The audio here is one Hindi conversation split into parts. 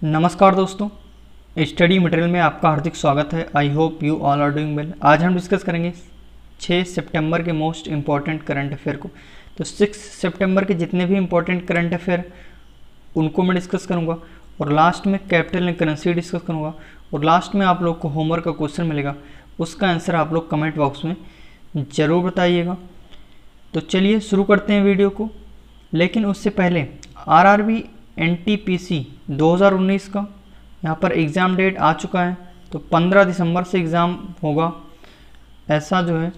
नमस्कार दोस्तों, स्टडी मटेरियल में आपका हार्दिक स्वागत है। I hope you all are doing well. आज हम डिस्कस करेंगे 6 सितंबर के मोस्ट इम्पॉर्टेंट करंट अफेयर को। तो 6 सितंबर के जितने भी इम्पॉर्टेंट करंट अफेयर उनको मैं डिस्कस करूंगा और लास्ट में कैपिटल एंड करेंसी डिस्कस करूंगा और लास्ट में आप लोग को होमवर्क का क्वेश्चन मिलेगा, उसका आंसर आप लोग कमेंट बॉक्स में ज़रूर बताइएगा। तो चलिए शुरू करते हैं वीडियो को। लेकिन उससे पहले आरआरबी एनटीपीसी 2019 का यहाँ पर एग्ज़ाम डेट आ चुका है, तो 15 दिसंबर से एग्ज़ाम होगा। ऐसा जो है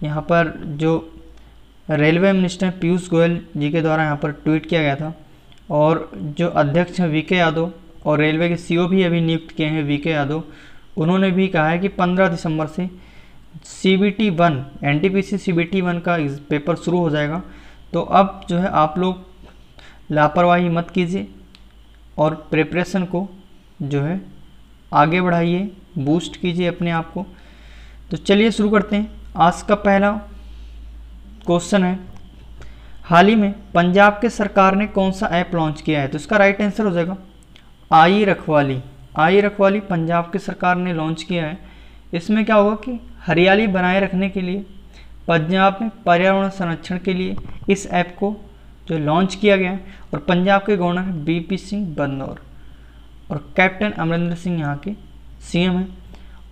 यहाँ पर जो रेलवे मिनिस्टर पीयूष गोयल जी के द्वारा यहाँ पर ट्वीट किया गया था और जो अध्यक्ष हैं वीके यादव और रेलवे के सीईओ भी अभी नियुक्त किए हैं वीके यादव, उन्होंने भी कहा है कि 15 दिसंबर से CBT 1 एनटीपीसी CBT 1 का पेपर शुरू हो जाएगा। तो अब जो है आप लोग लापरवाही मत कीजिए और प्रिपरेशन को जो है आगे बढ़ाइए, बूस्ट कीजिए अपने आप को। तो चलिए शुरू करते हैं। आज का पहला क्वेश्चन है, हाल ही में पंजाब के सरकार ने कौन सा ऐप लॉन्च किया है? तो इसका राइट आंसर हो जाएगा आई रखवाली। आई रखवाली पंजाब की सरकार ने लॉन्च किया है। इसमें क्या होगा कि हरियाली बनाए रखने के लिए पंजाब में पर्यावरण संरक्षण के लिए इस ऐप को जो लॉन्च किया गया है और पंजाब के गवर्नर बीपी सिंह बदनौर और कैप्टन अमरिंदर सिंह यहाँ के सीएम हैं।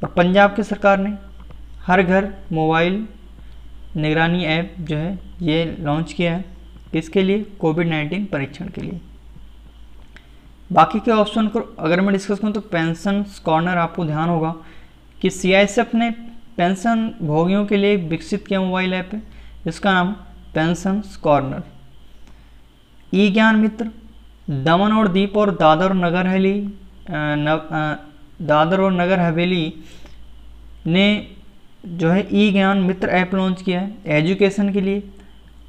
और पंजाब की सरकार ने हर घर मोबाइल निगरानी ऐप जो है ये लॉन्च किया है, किसके लिए? कोविड-19 परीक्षण के लिए। बाकी के ऑप्शन को अगर मैं डिस्कस करूँ तो पेंशन कॉर्नर, आपको ध्यान होगा कि CISF ने पेंशन भोगियों के लिए विकसित किया मोबाइल ऐप है, जिसका नाम पेंशन कॉर्नर। ई ज्ञान मित्र दमन और दीप और दादर और नगर हवेली ने जो है ई ज्ञान मित्र ऐप लॉन्च किया है एजुकेशन के लिए।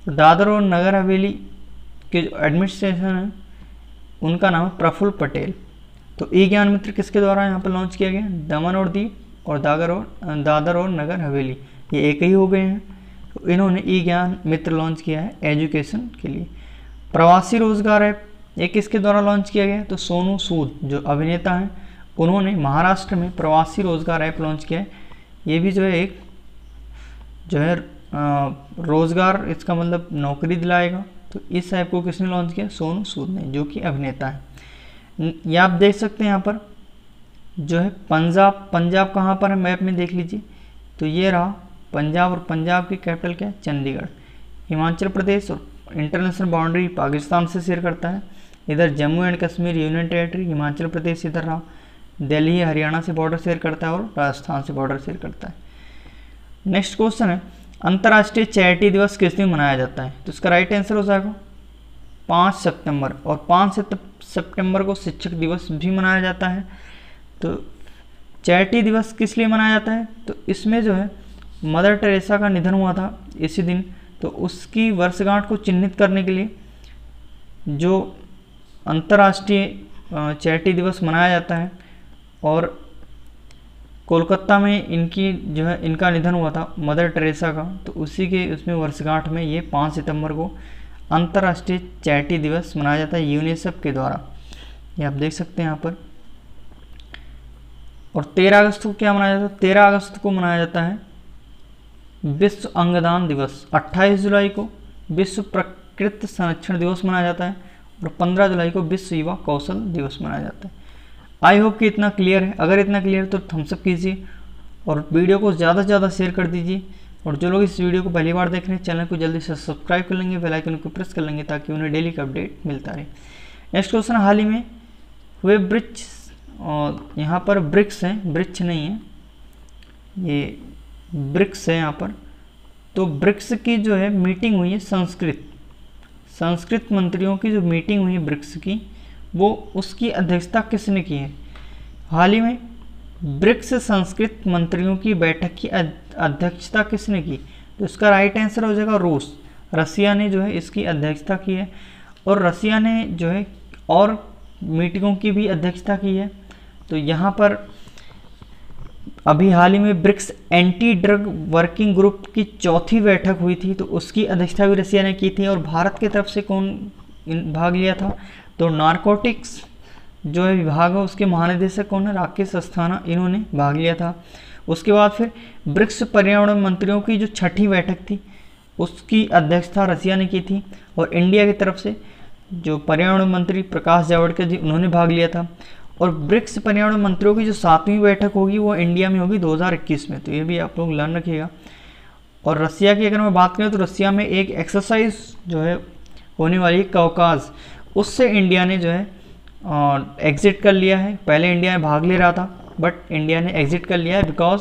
दादर और नगर हवेली के जो एडमिनिस्ट्रेशन है उनका नाम है प्रफुल्ल पटेल। तो ई ज्ञान मित्र किसके द्वारा यहाँ पर लॉन्च किया गया? दमन और दीप और दादर और नगर हवेली, ये एक ही हो गए हैं। तो इन्होंने ई ज्ञान मित्र लॉन्च किया है एजुकेशन के लिए। प्रवासी रोजगार ऐप ये किसके द्वारा लॉन्च किया गया? तो सोनू सूद जो अभिनेता हैं उन्होंने महाराष्ट्र में प्रवासी रोजगार ऐप लॉन्च किया है। ये भी जो है एक जो है रोजगार, इसका मतलब नौकरी दिलाएगा। तो इस ऐप को किसने लॉन्च किया? सोनू सूद ने, जो कि अभिनेता है। ये आप देख सकते हैं यहाँ पर जो है पंजाब कहाँ पर है मैप में देख लीजिए। तो ये रहा पंजाब और पंजाब की कैपिटल क्या है? चंडीगढ़। हिमाचल प्रदेश और इंटरनेशनल बाउंड्री पाकिस्तान से शेयर करता है। इधर Jammu and Kashmir union territory Himachal Pradesh इधर रहा। दिल्ली हरियाणा से बॉर्डर शेयर करता है और राजस्थान से बॉर्डर शेयर करता है। नेक्स्ट क्वेश्चन है, अंतर्राष्ट्रीय चैरिटी दिवस किस दिन मनाया जाता है? तो इसका राइट आंसर हो जाएगा 5 सितंबर। और 5 सितंबर को शिक्षक दिवस भी मनाया जाता है। तो चैरिटी दिवस किस लिए मनाया जाता है? तो इसमें जो है मदर टेरेसा का निधन हुआ था इसी दिन, तो उसकी वर्षगांठ को चिन्हित करने के लिए जो अंतर्राष्ट्रीय चैरिटी दिवस मनाया जाता है। और कोलकाता में इनकी जो है इनका निधन हुआ था मदर टेरेसा का, तो उसी के उसमें वर्षगांठ में ये 5 सितंबर को अंतर्राष्ट्रीय चैरिटी दिवस मनाया जाता है यूनिसेफ के द्वारा। ये आप देख सकते हैं यहाँ पर। और 13 अगस्त को क्या मनाया जाता है? 13 अगस्त को मनाया जाता है विश्व अंगदान दिवस। 28 जुलाई को विश्व प्रकृति संरक्षण दिवस मनाया जाता है और 15 जुलाई को विश्व युवा कौशल दिवस मनाया जाता है। आई होप कि इतना क्लियर है। अगर इतना क्लियर है तो थम्स अप कीजिए और वीडियो को ज़्यादा से ज़्यादा शेयर कर दीजिए। और जो लोग इस वीडियो को पहली बार देख रहे हैं चैनल को जल्दी से सब्सक्राइब कर लेंगे, बेल आइकन को प्रेस कर लेंगे ताकि उन्हें डेली का अपडेट मिलता रहे। नेक्स्ट क्वेश्चन, हाल ही में हुए वृक्ष, और यहाँ पर वृक्ष हैं, वृक्ष नहीं है, ये ब्रिक्स है यहाँ पर। तो ब्रिक्स की जो है मीटिंग हुई है संस्कृत मंत्रियों की जो मीटिंग हुई है ब्रिक्स की, वो उसकी अध्यक्षता किसने की है? हाल ही में ब्रिक्स संस्कृत मंत्रियों की बैठक की अध्यक्षता किसने की? तो इसका राइट आंसर हो जाएगा रूस। रसिया ने जो है इसकी अध्यक्षता की है और रसिया ने जो है और मीटिंगों की भी अध्यक्षता की है। तो यहाँ पर अभी हाल ही में BRICS anti drug working group की 4थी बैठक हुई थी, तो उसकी अध्यक्षता भी रसिया ने की थी। और भारत की तरफ से कौन भाग लिया था? तो नारकोटिक्स जो है विभाग है उसके महानिदेशक कौन है, राकेश अस्थाना, इन्होंने भाग लिया था। उसके बाद फिर ब्रिक्स पर्यावरण मंत्रियों की जो छठी बैठक थी उसकी अध्यक्षता रसिया ने की थी, और इंडिया की तरफ से जो पर्यावरण मंत्री प्रकाश जावड़ेकर जी उन्होंने भाग लिया था। और ब्रिक्स पर्यावरण मंत्रियों की जो 7वीं बैठक होगी वो इंडिया में होगी 2021 में, तो ये भी आप लोग लर्न रखिएगा। और रसिया की अगर मैं बात करें तो रसिया में एक एक्सरसाइज जो है होने वाली है कॉकाज, उससे इंडिया ने जो है एग्जिट कर लिया है। पहले इंडिया में भाग ले रहा था बट इंडिया ने एग्जिट कर लिया है बिकॉज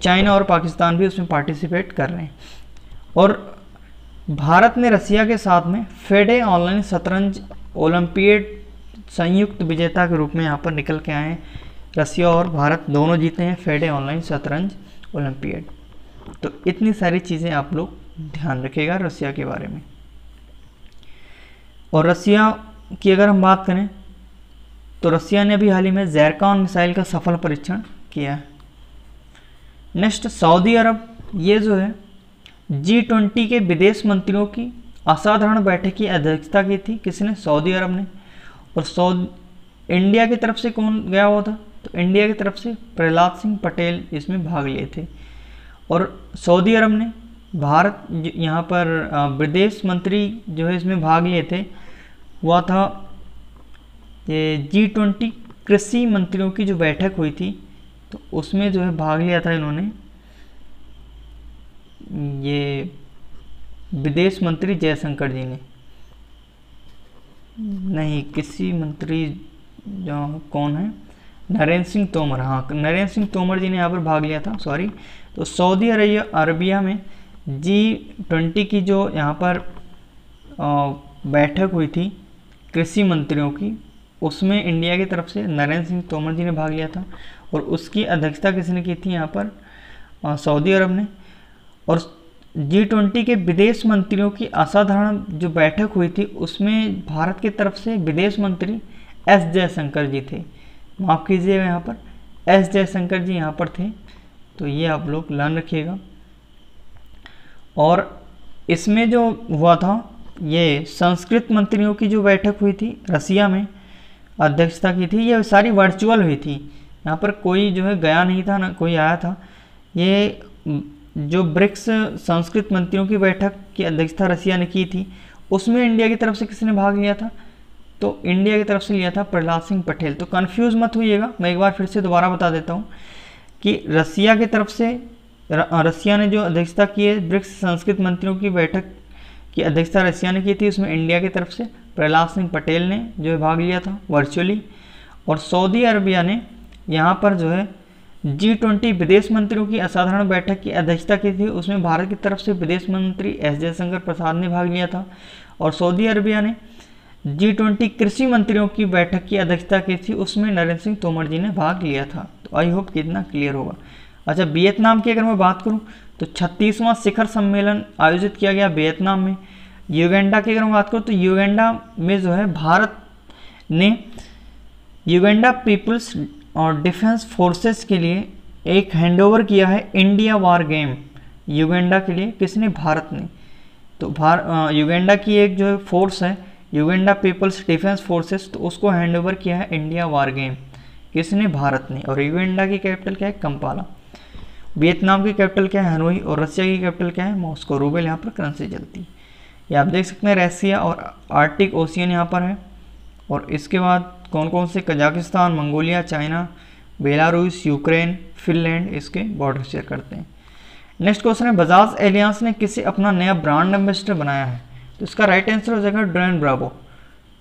चाइना और पाकिस्तान भी उसमें पार्टिसिपेट कर रहे हैं। और भारत ने रसिया के साथ में फेडे ऑनलाइन शतरंज ओलंपियाड संयुक्त विजेता के रूप में यहाँ पर निकल के आए हैं। रसिया और भारत दोनों जीते हैं फेडे ऑनलाइन शतरंज ओलंपियाड। तो इतनी सारी चीज़ें आप लोग ध्यान रखिएगा रसिया के बारे में। और रसिया की अगर हम बात करें तो रसिया ने अभी हाल ही में ज़ैरकान मिसाइल का सफल परीक्षण किया है। नेक्स्ट सऊदी अरब, ये जो है G20 के विदेश मंत्रियों की असाधारण बैठक की अध्यक्षता की थी, किसने, सऊदी अरब ने। और इंडिया की तरफ से कौन गया हुआ था, तो इंडिया की तरफ से प्रहलाद सिंह पटेल इसमें भाग लिए थे। और सऊदी अरब ने भारत यहाँ पर विदेश मंत्री जो है इसमें भाग लिए थे, हुआ था ये G20 कृषि मंत्रियों की जो बैठक हुई थी तो उसमें जो है भाग लिया था इन्होंने, ये विदेश मंत्री जयशंकर जी ने, नहीं कृषि मंत्री जो कौन है, नरेंद्र सिंह तोमर, हाँ नरेंद्र सिंह तोमर जी ने यहाँ पर भाग लिया था, सॉरी। तो सऊदी अरबिया में G20 की जो यहाँ पर बैठक हुई थी कृषि मंत्रियों की, उसमें इंडिया की तरफ से नरेंद्र सिंह तोमर जी ने भाग लिया था। और उसकी अध्यक्षता किसने की थी यहाँ पर, सऊदी अरब ने। और G20 के विदेश मंत्रियों की असाधारण जो बैठक हुई थी उसमें भारत की तरफ से विदेश मंत्री एस जयशंकर जी थे, माफ़ कीजिएगा यहाँ पर एस जयशंकर जी यहाँ पर थे, तो ये आप लोग लर्न रखिएगा। और इसमें जो हुआ था ये संस्कृत मंत्रियों की जो बैठक हुई थी रसिया में, अध्यक्षता की थी, ये सारी वर्चुअल हुई थी, यहाँ पर कोई जो है गया नहीं था ना कोई आया था। ये जो ब्रिक्स संस्कृत मंत्रियों की बैठक की अध्यक्षता रसिया ने की थी उसमें इंडिया की तरफ से किसने भाग लिया था, तो इंडिया की तरफ से लिया था प्रहलाद सिंह पटेल। तो कन्फ्यूज़ मत होइएगा, मैं एक बार फिर से दोबारा बता देता हूँ कि रसिया की तरफ से रसिया ने जो अध्यक्षता की है ब्रिक्स संस्कृत मंत्रियों की बैठक की अध्यक्षता रसिया ने की थी, उसमें इंडिया की तरफ से प्रहलाद सिंह पटेल ने जो है भाग लिया था वर्चुअली। और सऊदी अरबिया ने यहाँ पर जो है G20 विदेश मंत्रियों की असाधारण बैठक की अध्यक्षता की थी, उसमें भारत की तरफ से विदेश मंत्री एस जयशंकर प्रसाद ने भाग लिया था। और सऊदी अरबिया ने G20 कृषि मंत्रियों की बैठक की अध्यक्षता की थी, उसमें नरेंद्र सिंह तोमर जी ने भाग लिया था। तो आई होप कितना क्लियर होगा। अच्छा, वियतनाम की अगर मैं बात करूं तो 36वां शिखर सम्मेलन आयोजित किया गया वियतनाम में। युगांडा की अगर मैं बात करूं तो युगांडा में जो है भारत ने युगांडा पीपल्स और डिफेंस फोर्सेस के लिए एक हैंडओवर किया है इंडिया वार गेम युगांडा के लिए, किसने, भारत ने। तो युगांडा की एक जो फोर्स है युगांडा पीपल्स डिफेंस फोर्सेस, तो उसको हैंडओवर किया है इंडिया वार गेम, किसने, भारत ने। और युगांडा की कैपिटल क्या है, कंपाला। वियतनाम की कैपिटल क्या है, हनोई। और रसिया की कैपिटल क्या है, मॉस्को। रूबेल यहाँ पर करेंसी चलती है। ये आप देख सकते हैं रसिया और आर्टिक ओशियन यहाँ पर है। और इसके बाद कौन कौन से, Kazakhstan, Mongolia, China, Belarus, Ukraine, Finland इसके बॉर्डर शेयर करते हैं। नेक्स्ट क्वेश्चन है, बजाज एलियांस ने किसे अपना नया ब्रांड एम्बेसडर बनाया है, तो इसका राइट आंसर हो जाएगा ड्रेन ब्रावो।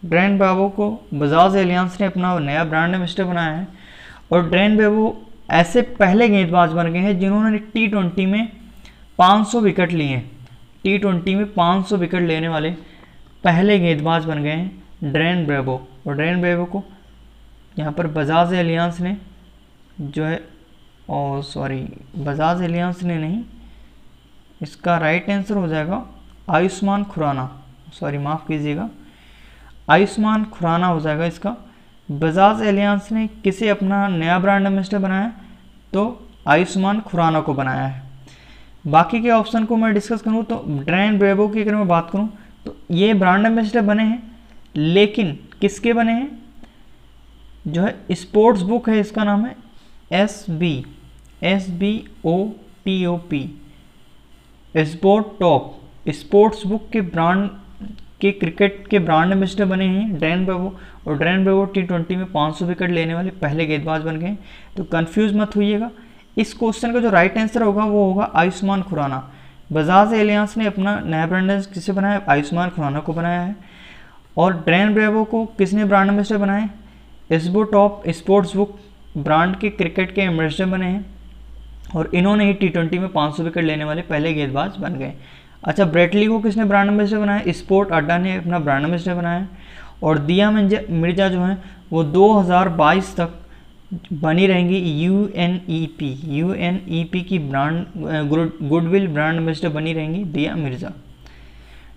ड्रेन ब्रावो को बजाज एलियांस ने अपना नया ब्रांड एम्बेसडर बनाया है। और ड्रेन ब्रावो ऐसे पहले गेंदबाज बन गए हैं जिन्होंने T20 में 500 विकेट लिए हैं। T20 में 500 विकेट लेने वाले पहले गेंदबाज बन गए हैं ड्रेन ब्रावो। और ड्रेन ब्रावो को यहाँ पर बजाज एलियांस ने जो है, बजाज एलियांस ने नहीं, इसका राइट आंसर हो जाएगा आयुष्मान खुराना, माफ़ कीजिएगा, आयुष्मान खुराना हो जाएगा इसका। बजाज एलियांस ने किसे अपना नया ब्रांड एम्बेसडर बनाया, तो आयुष्मान खुराना को बनाया है। बाकी के ऑप्शन को मैं डिस्कस करूँ तो ड्रेन ब्रावो की अगर मैं बात करूँ तो ये ब्रांड एम्बेसडर बने हैं, लेकिन किसके बने हैं, जो है स्पोर्ट्स बुक है, इसका नाम है SBOTOP, sport top. Sports book के ब्रांड के क्रिकेट के ब्रांड एम्बेसडर बने हैं डैन ब्रेवो, और डैन ब्रेवो T20 में 500 विकेट लेने वाले पहले गेंदबाज बन गए। तो कंफ्यूज मत होइएगा। इस क्वेश्चन का जो राइट आंसर होगा वो होगा आयुष्मान खुराना। बजाज एलियांस ने अपना नया ब्रांड किसे बनाया? आयुष्मान खुराना को बनाया है। और डैन ब्रेवो को किसने ब्रांड एम्बेसडर बनाए? एसबो टॉप स्पोर्ट्स बुक ब्रांड के क्रिकेट के एम्बेसडर बने हैं, और इन्होंने ही T20 में 500 विकेट लेने वाले पहले गेंदबाज बन गए। अच्छा, ब्रेटली को किसने ब्रांड एम्बेसडर बनाया? स्पोर्ट अड्डा ने अपना ब्रांड एम्बेसडर बनाया है। और दिया मिर्जा जो है वो 2022 तक बनी रहेंगी यूएनईपी की ब्रांड गुडविल ब्रांड एम्बेसडर बनी रहेंगी दिया मिर्जा।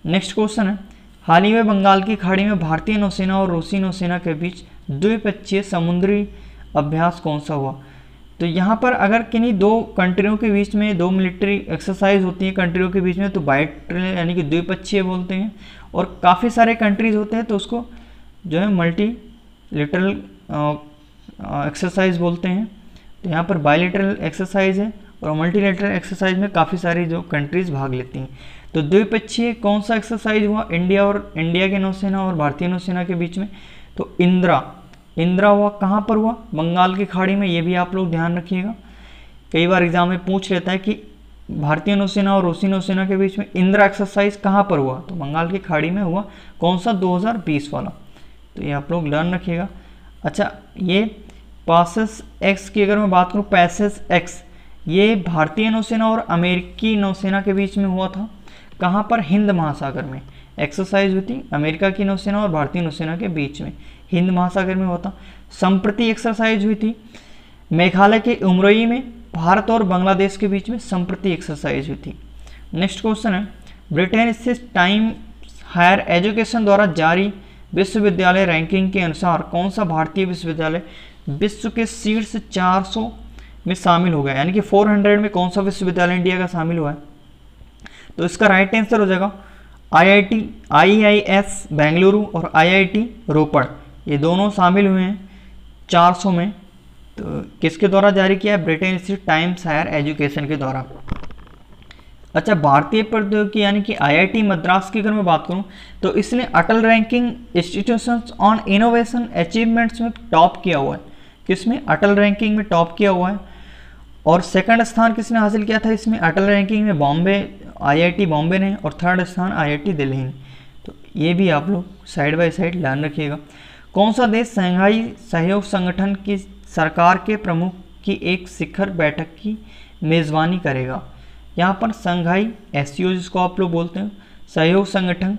नेक्स्ट क्वेश्चन है, हाल ही में बंगाल की खाड़ी में भारतीय नौसेना और रूसी नौसेना के बीच द्विपक्षीय समुद्री अभ्यास कौन सा हुआ? तो यहाँ पर अगर किन्हीं दो कंट्रियों के बीच में दो मिलिट्री एक्सरसाइज होती है कंट्रियों के बीच में, तो बाइलेटरल यानी कि द्विपक्षीय बोलते हैं। और काफ़ी सारे कंट्रीज होते हैं तो उसको जो है मल्टीलेटरल एक्सरसाइज बोलते हैं। तो यहाँ पर बाइलेटरल एक्सरसाइज है, और मल्टीलेटरल एक्सरसाइज में काफ़ी सारी जो कंट्रीज भाग लेती हैं। तो द्विपक्षीय कौन सा एक्सरसाइज हुआ? इंडिया के नौसेना और भारतीय नौसेना के बीच में। तो इंदिरा हुआ, कहाँ पर हुआ? बंगाल की खाड़ी में। ये भी आप लोग ध्यान रखिएगा, कई बार एग्जाम में पूछ लेता है कि भारतीय नौसेना और रूसी नौसेना के बीच में इंदिरा एक्सरसाइज कहाँ पर हुआ? तो बंगाल की खाड़ी में हुआ। कौन सा? 2020 वाला। तो ये आप लोग लर्न रखिएगा। अच्छा, ये पासेस एक्स की अगर मैं बात करूँ, पैसेस एक्स, ये भारतीय नौसेना और अमेरिकी नौसेना के बीच में हुआ था। कहाँ पर? हिंद महासागर में एक्सरसाइज हुई थी अमेरिका की नौसेना और भारतीय नौसेना के बीच में, हिंद महासागर में हुआ था। संप्रति एक्सरसाइज हुई थी मेघालय के उमरोई में, भारत और बांग्लादेश के बीच में संप्रति एक्सरसाइज हुई थी। नेक्स्ट क्वेश्चन है, ब्रिटेन स्थित टाइम्स हायर एजुकेशन द्वारा जारी विश्वविद्यालय रैंकिंग के अनुसार कौन सा भारतीय विश्वविद्यालय विश्व के शीर्ष 400 में शामिल हो गया? यानी कि 400 में कौन सा विश्वविद्यालय इंडिया का शामिल हुआ है? तो इसका राइट आंसर हो जाएगा IIS बेंगलुरु और IIT रोपड़, ये दोनों शामिल हुए हैं 400 में। तो किसके द्वारा जारी किया है? Britain institute Times Higher Education के द्वारा। अच्छा, भारतीय प्रौद्योगिकी यानी कि IIT मद्रास की अगर मैं बात करूं, तो इसने Atal ranking institutions on innovation achievements में टॉप किया हुआ है। किसमें? अटल रैंकिंग में टॉप किया हुआ है। और सेकंड स्थान किसने हासिल किया था इसमें अटल रैंकिंग में? बॉम्बे, IIT बॉम्बे ने, और थर्ड स्थान IIT दिल्ली ने। तो ये भी आप लोग साइड बाय साइड ध्यान रखिएगा। कौन सा देश शंघाई सहयोग संगठन की सरकार के प्रमुख की एक शिखर बैठक की मेज़बानी करेगा? यहाँ पर शंघाई SCO जिसको आप लोग बोलते हैं, सहयोग संगठन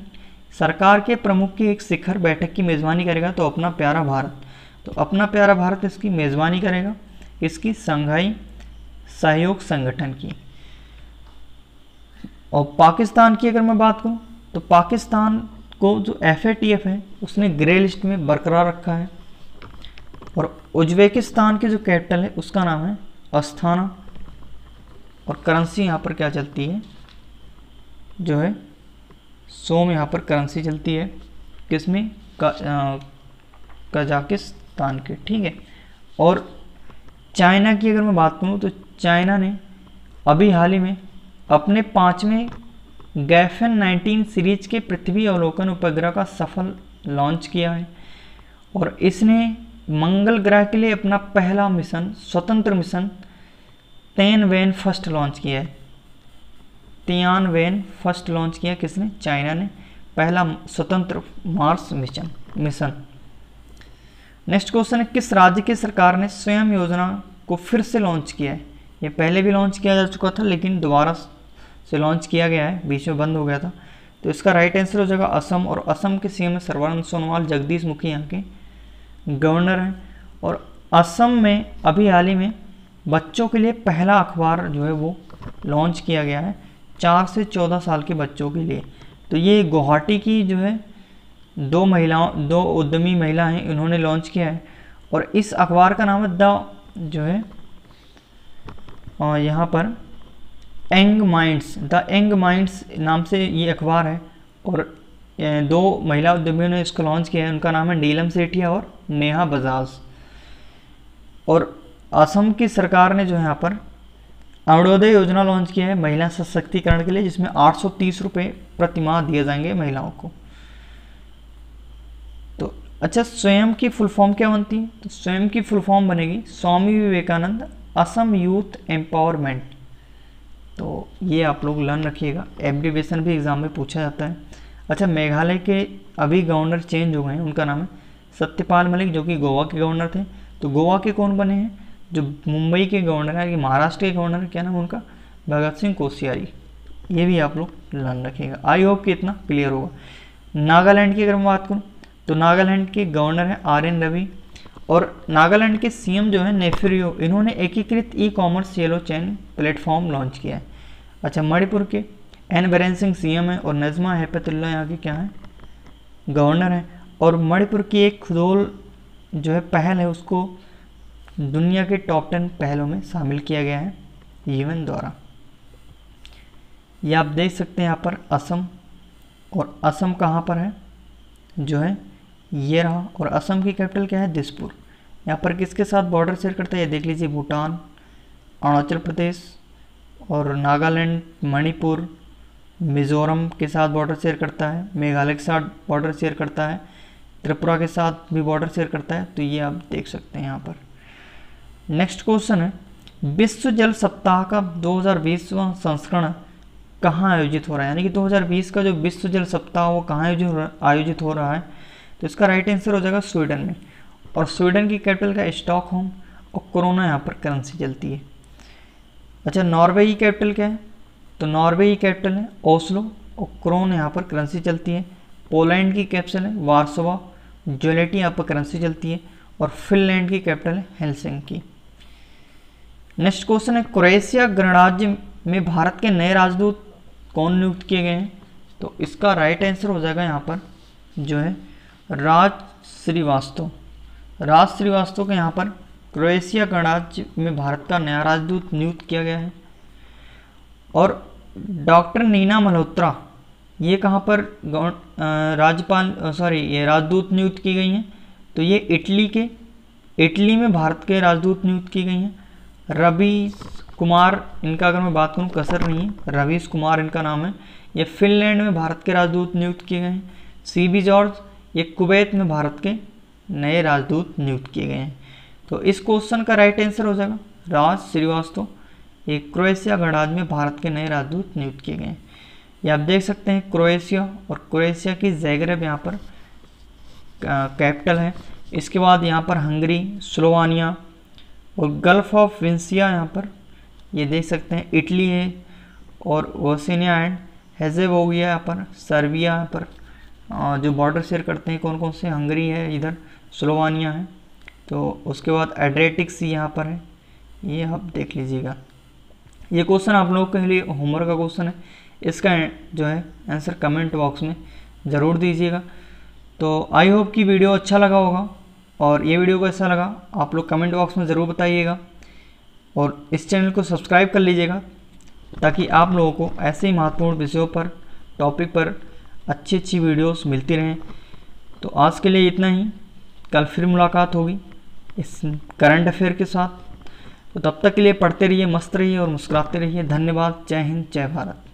सरकार के प्रमुख की एक शिखर बैठक की मेज़बानी करेगा। तो अपना प्यारा भारत, तो अपना प्यारा भारत इसकी मेज़बानी करेगा, इसकी शंघाई सहयोग संगठन की। और पाकिस्तान की अगर मैं बात करूं, तो पाकिस्तान को जो FATF है उसने ग्रे लिस्ट में बरकरार रखा है। और उज्बेकिस्तान की जो कैपिटल है उसका नाम है अस्थाना, और करेंसी यहाँ पर क्या चलती है? जो है सोम यहाँ पर करेंसी चलती है। किसमें? कजाकिस्तान के, ठीक है। और चाइना की अगर मैं बात करूँ, तो चाइना ने अभी हाल ही में अपने 5वें गैफन 19 सीरीज के पृथ्वी अवलोकन उपग्रह का सफल लॉन्च किया है। और इसने मंगल ग्रह के लिए अपना पहला मिशन, स्वतंत्र मिशन तियानवेन फर्स्ट लॉन्च किया है। तियानवेन फर्स्ट लॉन्च किया किसने? चाइना ने, पहला स्वतंत्र मार्स मिशन। नेक्स्ट क्वेश्चन है, किस राज्य की सरकार ने स्वयं योजना को फिर से लॉन्च किया है? ये पहले भी लॉन्च किया जा चुका था, लेकिन दोबारा से लॉन्च किया गया है, बीच में बंद हो गया था। तो इसका राइट आंसर हो जाएगा असम। और असम के CM सर्बानंद सोनोवाल, जगदीश मुखी यहाँ के गवर्नर हैं। और असम में अभी हाल ही में बच्चों के लिए पहला अखबार जो है वो लॉन्च किया गया है 4 से 14 साल के बच्चों के लिए। तो ये गुवाहाटी की जो है दो उद्यमी महिला हैं, इन्होंने लॉन्च किया है। और इस अखबार का नाम है जो है यहाँ पर द यंग माइंड्स नाम से ये अखबार है। और 2 महिला उद्यमियों ने इसको लॉन्च किया है, उनका नाम है नीलम सेठिया और नेहा बजाज। और असम की सरकार ने जो है यहाँ पर अरुणोदय योजना लॉन्च किया है महिला सशक्तिकरण के लिए, जिसमें 830 रुपये प्रति माह दिए जाएंगे महिलाओं को। तो अच्छा, स्वयं की फुल फॉर्म क्या बनती है? तो स्वयं की फुल फॉर्म बनेगी स्वामी विवेकानंद असम यूथ एम्पावरमेंट। तो ये आप लोग लर्न रखिएगा, एब्रीवेशन भी एग्जाम में पूछा जाता है। अच्छा, मेघालय के अभी गवर्नर चेंज हो गए हैं, उनका नाम है सत्यपाल मलिक, जो कि गोवा के गवर्नर थे। तो गोवा के कौन बने हैं? जो मुंबई के गवर्नर है, महाराष्ट्र के गवर्नर, क्या नाम उनका? भगत सिंह कोश्यारी। ये भी आप लोग लर्न रखिएगा। आई होप कि इतना क्लियर होगा। नागालैंड की अगर मैं बात करूँ तो नागालैंड के गवर्नर हैं RN रवि, और नागालैंड के CM जो है नेफिरियो, इन्होंने एकीकृत ई-कॉमर्स येलो चैन प्लेटफॉर्म लॉन्च किया है। अच्छा, मणिपुर के N बीरेन सिंह CM है और नजमा हेपतुल्ला यहाँ के क्या है? गवर्नर हैं। और मणिपुर की एक खुदोल जो है पहल है, उसको दुनिया के टॉप 10 पहलों में शामिल किया गया है UN द्वारा। ये आप देख सकते हैं यहाँ पर असम, और असम कहाँ पर है जो है ये रहा, और असम की कैपिटल क्या है? दिसपुर। यहाँ पर किसके साथ बॉर्डर शेयर करता है? ये देख लीजिए, भूटान, अरुणाचल प्रदेश और नागालैंड, मणिपुर, मिज़ोरम के साथ बॉर्डर शेयर करता है, मेघालय के साथ बॉर्डर शेयर करता है, त्रिपुरा के साथ भी बॉर्डर शेयर करता है। तो ये आप देख सकते हैं यहाँ पर। नेक्स्ट क्वेश्चन है, विश्व जल सप्ताह का 2020वां संस्करण कहाँ आयोजित हो रहा है? यानी कि 2020 का जो विश्व जल सप्ताह वो कहाँ आयोजित हो रहा है? तो इसका राइट आंसर हो जाएगा स्वीडन में, और स्वीडन की कैपिटल का स्टॉकहोम, और कोरोना यहाँ पर करेंसी चलती है। अच्छा, नॉर्वे की कैपिटल क्या है? तो नॉर्वे की कैपिटल है ओस्लो, और क्रोन यहाँ पर करेंसी चलती है। पोलैंड की कैपिटल है वार्सोवा, जोलेटी यहाँ पर करेंसी चलती है, और फिनलैंड की कैपिटल है हेलसिंकी। नेक्स्ट क्वेश्चन है, क्रोएशिया गणराज्य में भारत के नए राजदूत कौन नियुक्त किए गए हैं? तो इसका राइट आंसर हो जाएगा यहाँ पर जो है राज श्रीवास्तव। राज श्रीवास्तव को यहाँ पर क्रोएशिया गणराज्य में भारत का नया राजदूत नियुक्त किया गया है। और डॉक्टर नीना मल्होत्रा, ये कहाँ पर ये राजदूत नियुक्त की गई हैं? तो ये इटली में भारत के राजदूत नियुक्त की गई हैं। रवीश कुमार, इनका अगर मैं बात करूँ कसर नहीं है, रवीश कुमार इनका नाम है, ये फिनलैंड में भारत के राजदूत नियुक्त किए गए हैं। CB जॉर्ज, ये कुवैत में भारत के नए राजदूत नियुक्त किए गए हैं। तो इस क्वेश्चन का राइट आंसर हो जाएगा राज श्रीवास्तव, ये क्रोएशिया गणराज्य में भारत के नए राजदूत नियुक्त किए गए हैं। ये आप देख सकते हैं क्रोएशिया, और क्रोएशिया की ज़ैग्रेब यहाँ पर कैपिटल है। इसके बाद यहाँ पर हंगरी, स्लोवानिया और गल्फ ऑफ विंसिया यहाँ पर ये देख सकते हैं इटली है, और बोस्निया एंड हेर्ज़ेगोविना यहाँ पर, सर्बिया यहाँ पर जो बॉर्डर शेयर करते हैं कौन कौन से? हंगरी है, इधर स्लोवानिया है। तो उसके बाद एड्रियाटिक सी यहाँ पर है, ये आप देख लीजिएगा। ये क्वेश्चन आप लोगों के लिए होमवर्क का क्वेश्चन है, इसका जो है आंसर कमेंट बॉक्स में ज़रूर दीजिएगा। तो आई होप कि वीडियो अच्छा लगा होगा, और ये वीडियो कैसा लगा आप लोग कमेंट बॉक्स में ज़रूर बताइएगा, और इस चैनल को सब्सक्राइब कर लीजिएगा ताकि आप लोगों को ऐसे ही महत्वपूर्ण विषयों पर, टॉपिक पर अच्छी वीडियोस मिलती रहें। तो आज के लिए इतना ही, कल फिर मुलाकात होगी इस करंट अफेयर के साथ। तो तब तक के लिए पढ़ते रहिए, मस्त रहिए और मुस्कुराते रहिए। धन्यवाद। जय हिंद, जय भारत।